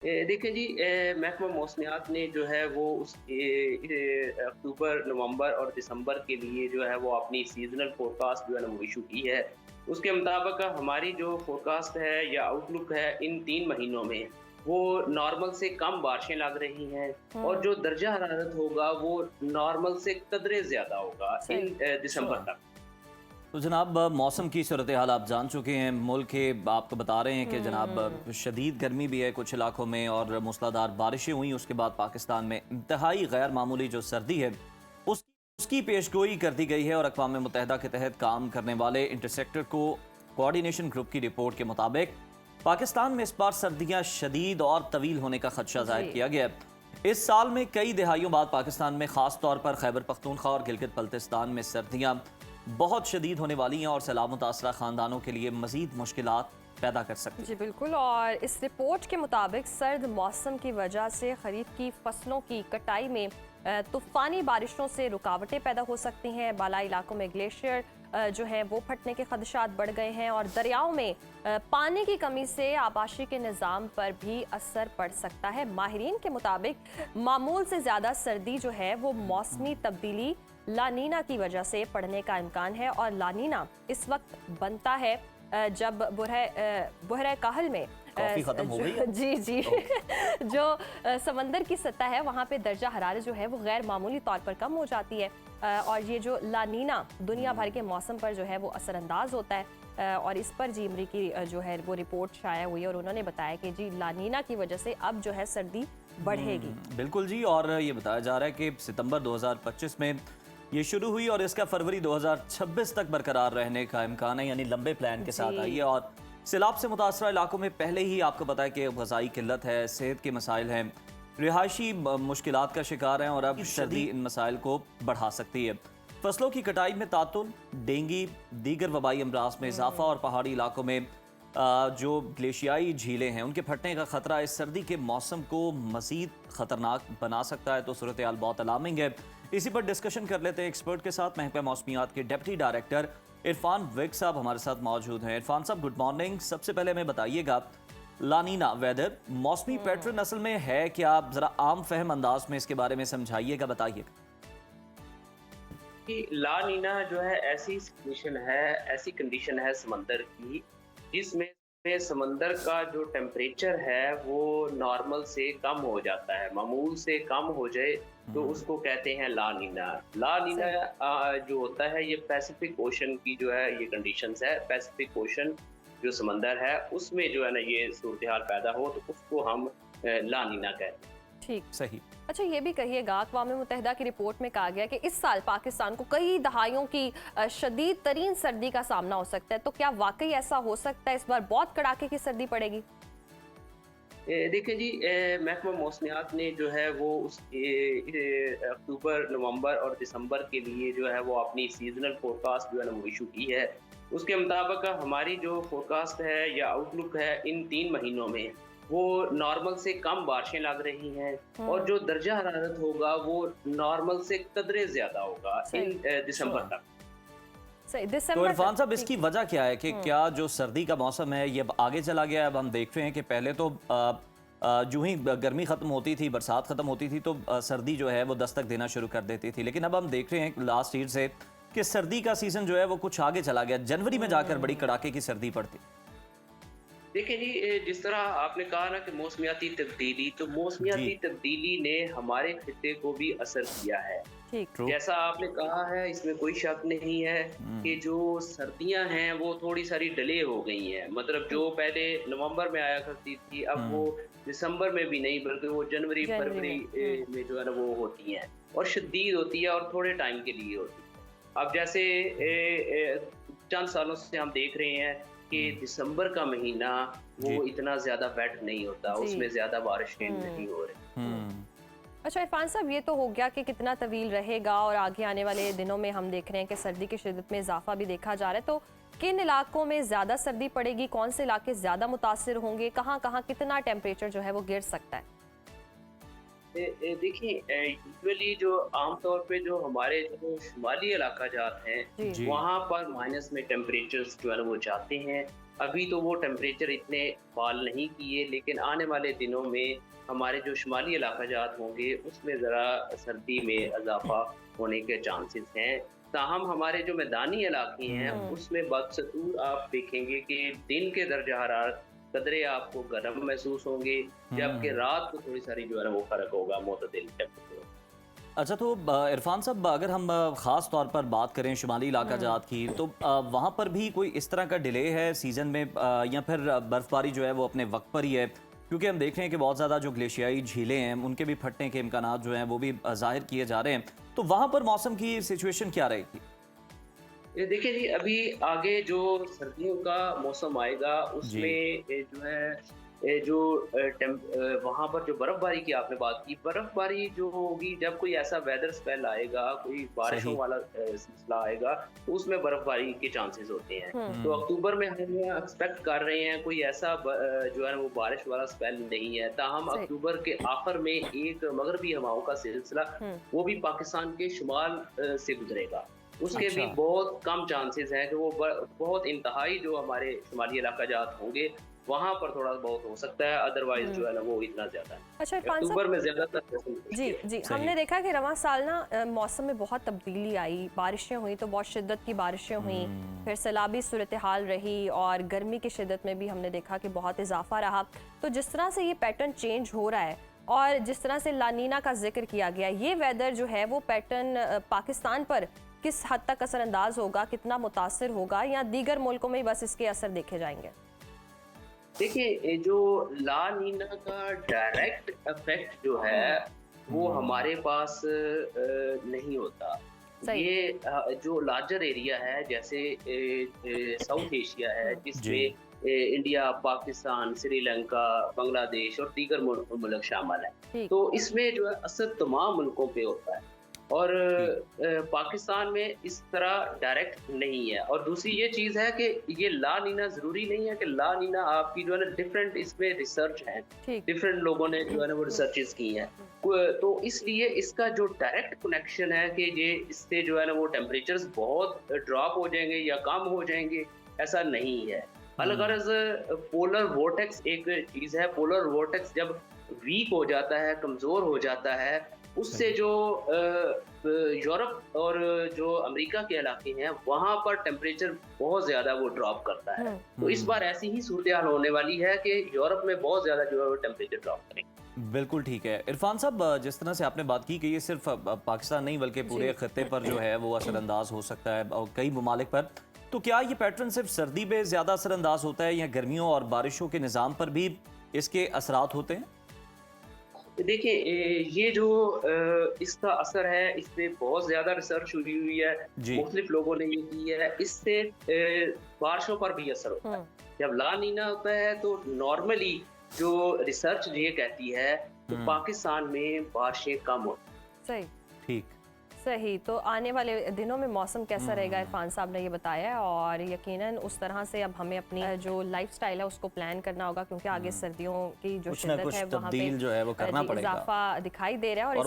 देखिए जी, महकमा मौसमियात ने जो है वो अक्टूबर, नवंबर और दिसंबर के लिए जो है वो अपनी सीज़नल फ़ोरकास्ट जो है ना वो इश्यू की है। उसके मुताबिक हमारी जो फ़ोरकास्ट है या आउटलुक है इन 3 महीनों में, वो नॉर्मल से कम बारिशें लग रही हैं और हुँ, जो दर्जा हरारत होगा वो नॉर्मल से कदरे ज़्यादा होगा सही। दिसंबर अच्छा। तक। तो जनाब मौसम की सूरत हाल आप जान चुके हैं। मुल्क के आपको बता रहे हैं कि जनाब हुँ, शदीद गर्मी भी है कुछ इलाकों में और मूसलाधार बारिशें हुई। उसके बाद पाकिस्तान में इंतहाई गैर मामूली जो सर्दी है उस उसकी पेशगोई कर दी गई है। और अक़वाम मुत्तहिदा के तहत काम करने वाले इंटरसेक्टर को कोऑर्डिनेशन ग्रुप की रिपोर्ट के मुताबिक पाकिस्तान में इस बार सर्दियां शदीद और तवील होने का खदशा जी। जाहिर किया गया है। इस साल में कई दहाइयों बाद पाकिस्तान में खास तौर पर खैबर पख्तूनख्वा और गिलगित बल्तिस्तान में सर्दियां बहुत शदीद होने वाली हैं और सैलाब मुतासरा ख़ानदानों के लिए मज़ीद मुश्किलात पैदा कर सकती जी हैं। बिल्कुल, और इस रिपोर्ट के मुताबिक सर्द मौसम की वजह से खरीफ की फसलों की कटाई में तूफ़ानी बारिशों से रुकावटें पैदा हो सकती हैं। बालाई इलाकों में ग्लेशियर जो है वो फटने के खदशात बढ़ गए हैं और दरियाओं में पानी की कमी से आबाशी के निज़ाम पर भी असर पड़ सकता है। माहिरीन के मुताबिक मामूल से ज़्यादा सर्दी जो है वो मौसमी तब्दीली लानीना की वजह से पड़ने का इम्कान है। और लानीना इस वक्त बनता है जब बुरह काहल में कॉफ़ी ख़त्म हो गई है। जी जी ओह, जो समंदर की सतह है वहाँ पे दर्जा हरारत जो है वो गैर मामूली तौर पर कम हो जाती है। और ये जो लानीना दुनिया भर के मौसम पर जो है वो असरअंदाज होता है। और इस पर जी अमरीकी जो है वो रिपोर्ट शाया हुई है और उन्होंने बताया कि जी लानीना की वजह से अब जो है सर्दी बढ़ेगी। बिल्कुल जी। और ये बताया जा रहा है कि सितंबर 2025 में ये शुरू हुई और इसका फरवरी 2026 तक बरकरार रहने का इम्कान है, यानी लंबे प्लान के साथ आई जी। है। और सैलाब से मुतासरा इलाकों में पहले ही आपको पता है कि ग़ज़ाई किल्लत है, सेहत के मसाइल हैं, रिहायशी मुश्किलात का शिकार हैं और अब सर्दी इन मसाइल को बढ़ा सकती है। फसलों की कटाई में तातुल, डेंगी, दीगर वबाई अमराज में इजाफा और पहाड़ी इलाकों में जो ग्लेशियाई झीलें हैं उनके फटने का खतरा इस सर्दी के मौसम को मज़ीद ख़तरनाक बना सकता है। तो सूरत हाल बहुत अलार्मिंग है। इसी पर डिस्कशन कर लेते हैं एक्सपर्ट के साथ। महकमा मौसमियात के डिप्टी डायरेक्टर इरफान विग साहब हमारे साथ मौजूद हैं। इरफान साहब गुड मॉर्निंग। सबसे पहले हमें बताइएगा लानीना वेदर मौसमी पैटर्न असल में है क्या? आप ज़रा आम फहम अंदाज में इसके बारे में समझाइएगा, बताइएगा। कि ला नीना जो है ऐसी कंडीशन है समंदर की जिसमें में समंदर का जो टेम्परेचर है वो नॉर्मल से कम हो जाता है, मामूल से कम हो जाए तो हम्म, उसको कहते हैं ला नीना। ला नीना सही। जो होता है ये पैसिफिक ओशन की जो है ये कंडीशंस है। पैसिफिक ओशन जो समंदर है उसमें जो है ना ये सूरत हाल पैदा हो तो उसको हम ला नीना कहते हैं। ठीक। सही। अच्छा, ये भी कहिएगा, अक़वाम मुत्तहिदा की रिपोर्ट में कहा गया कि इस साल पाकिस्तान को कई दहाइयों की शदीद तरीन सर्दी का सामना हो सकता है। तो क्या वाकई ऐसा हो सकता है, इस बार बहुत कड़ाके की सर्दी पड़ेगी? देखिए जी, महकमा मौसमियात ने जो है वो अक्टूबर, नवंबर और दिसंबर के लिए जो है वो अपनी सीज़नल फ़ोरकास्ट जो है ना वो इश्यू की है। उसके मुताबिक हमारी जो फ़ोरकास्ट है या आउटलुक है इन 3 महीनों में, वो नॉर्मल से कम बारिशें लग रही हैं और हम्म। जो दर्जा हरारत होगा वो नॉर्मल से कदरे ज़्यादा होगा सही। दिसंबर अच्छा, तक। सही तो दिसंबर तक। इरफान साहब ठीक। इसकी वजह क्या है कि हम्म। क्या जो सर्दी का मौसम है ये अब आगे चला गया है? अब हम देख रहे हैं कि पहले तो जो ही गर्मी खत्म होती थी, बरसात खत्म होती थी तो सर्दी जो है वो दस्तक देना शुरू कर देती थी। लेकिन अब हम देख रहे हैं लास्ट ईयर से कि सर्दी का सीजन जो है वो कुछ आगे चला गया, जनवरी में जाकर बड़ी हम्म। कड़ाके की सर्दी पड़ती। देखिए जी, जिस तरह आपने कहा ना कि मौसमियाती तब्दीली, तो जी। मौसमियाती तब्दीली ने हमारे खित्ते को भी असर किया है। ठीक। ट्रू। जैसा आपने कहा है इसमें कोई शक नहीं है कि हम्म। जो सर्दियां हैं वो थोड़ी सारी डिले हो गई हैं। मतलब ठीक। जो पहले नवंबर में आया करती थी अब वो हम्म। दिसंबर में भी नहीं बल्कि वो जनवरी जनवरी फरवरी में। में जो है ना वो होती हैं और शदीद होती है और थोड़े टाइम के लिए होती है। अब जैसे चंद सालों से हम देख रहे हैं कि हम्म। दिसंबर का महीना जी। वो इतना ज़्यादा वेट नहीं होता, जी। उसमें ज़्यादा बारिशें हम्म। नहीं हो रही। हम्म। अच्छा इरफान साहब, ये तो हो गया कि कितना तवील रहेगा और आगे आने वाले दिनों में हम देख रहे हैं कि सर्दी की शिद्दत में इजाफा भी देखा जा रहा है। तो किन इलाकों में ज़्यादा सर्दी पड़ेगी, कौन से इलाके ज़्यादा मुतासिर होंगे, कहाँ कहाँ कितना टेम्परेचर जो है वो गिर सकता है? देखिए, यूजुअली जो आमतौर पे जो हमारे जो शुमाली इलाका जात हैं जी। जी। वहाँ पर माइनस में टेम्परेचर्स जो है ना वो जाते हैं। अभी तो वो टेम्परेचर इतने फॉल नहीं किए, लेकिन आने वाले दिनों में हमारे जो शुमाली इलाक़ाजात होंगे उसमें ज़रा सर्दी में इजाफा होने के चांसेस हैं। ताहम हमारे जो मैदानी इलाके हैं उसमें बदस्तूर आप देखेंगे कि दिन के दर्जा हरारत कदरे आपको गर्म महसूस होंगे, जबकि रात को थोड़ी सारी जो है ना वो फ़र्क होगा मोतदिल टेम्परेचर। अच्छा, तो इरफान साहब, अगर हम ख़ास तौर पर बात करें शुमाली इलाका जात की, तो वहाँ पर भी कोई इस तरह का डिले है सीज़न में, या फिर बर्फ़बारी जो है वो अपने वक्त पर ही है? क्योंकि हम देख रहे हैं कि बहुत ज़्यादा जो ग्लेशियाई झीलें हैं उनके भी फटने के इम्कानात जो हैं वो भी ज़ाहिर किए जा रहे हैं। तो वहाँ पर मौसम की सिचुएशन क्या रहेगी? ये देखिए जी, अभी आगे जो सर्दियों का मौसम आएगा जी। उसमें जो है जो वहाँ पर जो बर्फबारी की आपने बात की, बर्फबारी जो होगी जब कोई ऐसा वेदर स्पेल आएगा, कोई बारिशों सही। वाला सिलसिला आएगा, तो उसमें बर्फबारी के चांसेस होते हैं। तो अक्टूबर में हम एक्सपेक्ट कर रहे हैं कोई ऐसा जो है ना वो बारिश वाला स्पेल नहीं है। ताहम सही। अक्टूबर के आखिर में एक मगरबी हवाओं का सिलसिला वो भी पाकिस्तान के शुमाल से गुजरेगा। उसके भी अच्छा। बहुत कम चांसेस हैं कि वो बहुत इंतहाई जो हमारे शुमाली इलाकाजात होंगे वहाँ पर थोड़ा बहुत हो सकता है, अदरवाइज जो है ना वो इतना ज्यादा है। अच्छा इरफान अक्टूबर साहब, में ज्यादातर मौसम जी खुश्क है। जी, सही। हमने देखा कि रवां साल ना मौसम में बहुत तब्दीली आई, बारिशें हुई तो बहुत शिद्दत की बारिशें हुई, फिर सैलाबी सूरत हाल रही, और गर्मी की शिद्दत में भी हमने देखा कि बहुत इजाफा रहा। तो जिस तरह से ये पैटर्न चेंज हो रहा है और जिस तरह से लानीना का जिक्र किया गया, ये वेदर जो है वो पैटर्न पाकिस्तान पर किस हद तक असरअंदाज होगा, कितना मुतासिर होगा, या दीगर मुल्कों में बस इसके असर देखे जाएंगे? देखिए, ये जो ला नीना का डायरेक्ट इफेक्ट जो है वो हमारे पास नहीं होता। सही। ये जो लार्जर एरिया है, जैसे साउथ एशिया है जी। जिसमें इंडिया, पाकिस्तान, श्रीलंका, बांग्लादेश और दीगर मुल्क शामिल है, ठीक। तो इसमें जो है असर तमाम मुल्कों पे होता है और ठीक। पाकिस्तान में इस तरह डायरेक्ट नहीं है। और दूसरी ये चीज़ है कि ये ला नीना ज़रूरी नहीं है कि ला नीना आपकी जो है ना डिफरेंट इसमें रिसर्च है, ठीक। डिफरेंट लोगों ने जो है ना वो रिसर्चेस की हैं। तो इसलिए इसका जो डायरेक्ट कनेक्शन है कि ये इससे जो है ना वो टेम्परेचर्स बहुत ड्रॉप हो जाएंगे या कम हो जाएंगे, ऐसा नहीं है। अलगरज पोलर वोर्टेक्स एक चीज़ है। पोलर वोर्टेक्स जब वीक हो जाता है, कमज़ोर हो जाता है, उससे जो यूरोप और जो अमेरिका के इलाके हैं वहाँ पर टेम्परेचर बहुत ज़्यादा वो ड्रॉप करता है। तो इस बार ऐसी ही सूरत हाल होने वाली है कि यूरोप में बहुत ज़्यादा जो है वो टेम्परेचर ड्रॉप करेगा। बिल्कुल ठीक है। इरफान साहब, जिस तरह से आपने बात की कि ये सिर्फ पाकिस्तान नहीं बल्कि पूरे खत्ते पर जो है वो असरअंदाज हो सकता है और कई ममालिक पर, तो क्या ये पैटर्न सिर्फ सर्दी में ज़्यादा असरअंदाज होता है या गर्मियों और बारिशों के निज़ाम पर भी इसके असरात होते हैं? देखिए, ये जो इसका असर है, इस पे बहुत ज़्यादा रिसर्च हुई है, जी। मुख्तलिफ लोगों ने ये की है। इससे बारिशों पर भी असर होता है। जब ला नीना होता है तो नॉर्मली जो रिसर्च ये कहती है तो पाकिस्तान में बारिशें कम होती हैं। सही। ठीक। सही। तो आने वाले दिनों में मौसम कैसा रहेगा, इरफान साहब ने ये बताया है, और यकीनन उस तरह से अब हमें अपनी जो लाइफस्टाइल है उसको प्लान करना होगा, क्योंकि आगे सर्दियों की जो कुछ ना शिद्दत कुछ है वहाँ पे तब्दील जो है वो करना जी, पड़ेगा। इजाफा दिखाई दे रहा है। और और